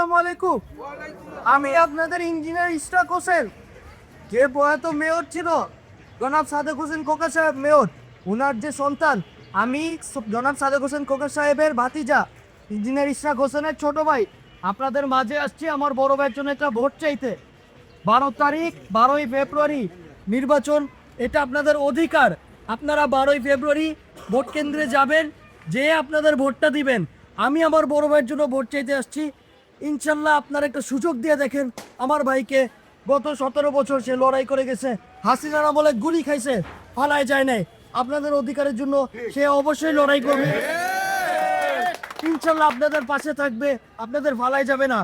আসসালামু আলাইকুম। আমি আপনাদের ইঞ্জিনিয়ার ইশরাক হোসেন। যে প্রয়াত মেয়র ছিল জনাব সাদেক হোসেন খোকা সাহেব মেয়র, ওনার যে সন্তান, আমি জনাব সাদেক হোসেন খোকা সাহেবের ভাতিজা ইঞ্জিনিয়ার ইশরাক হোসেনের ছোট ভাই আপনাদের মাঝে আসছি আমার বড় ভাইয়ের জন্য একটা ভোট চাইতে। 12 তারিখ 12ই ফেব্রুয়ারি নির্বাচন, এটা আপনাদের অধিকার। আপনারা 12ই ফেব্রুয়ারি ভোট কেন্দ্রে যাবেন, যে আপনাদের ভোটটা দিবেন। আমি আমার বড় ভাইয়ের জন্য ভোট চাইতে আসছি। ইনশাল্লাহ আপনারা একটা সুযোগ দিয়ে দেখেন আমার ভাইকে। গত 17 বছর সে লড়াই করে গেছে, হাসিনার আমলে গুলি খাইছে, ফালায় যায় নাই। আপনাদের অধিকারের জন্য সে অবশ্যই লড়াই করবে, ইনশাল্লাহ আপনাদের পাশে থাকবে, আপনাদের ফালায় যাবে না।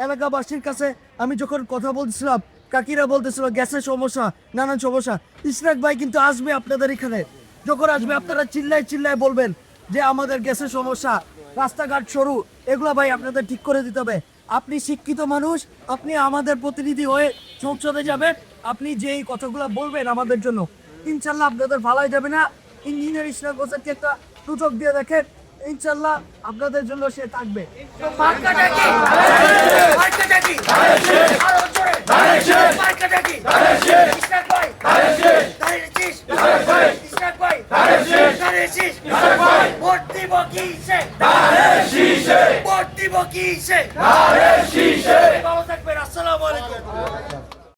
এলাকাবাসীর কাছে আমি যখন কথা বলছিলাম, কাকিরা বলতেছিল গ্যাসের সমস্যা, নানান সমস্যা। ইশরাক ভাই কিন্তু আসবে আপনাদের এখানে। যখন আসবে আপনারা চিল্লায় চিল্লায় বলবেন যে আমাদের গ্যাসের সমস্যা, রাস্তাঘাট সরু, এগুলো ভাই আপনাদের ঠিক করে দিতে হবে। আপনি শিক্ষিত মানুষ, আপনি আমাদের প্রতিনিধি হয়ে সংসদে যাবেন, আপনি যেই কথাগুলো বলবেন আমাদের জন্য, ইনশাল্লাহ আপনাদের ভালাই যাবে না। ইঞ্জিনিয়ার ইশরাক হোসেনকে একটা সুযোগ দিয়ে দেখেন, ইনশাল্লাহ আপনাদের জন্য সে থাকবে। ভোট দিব কি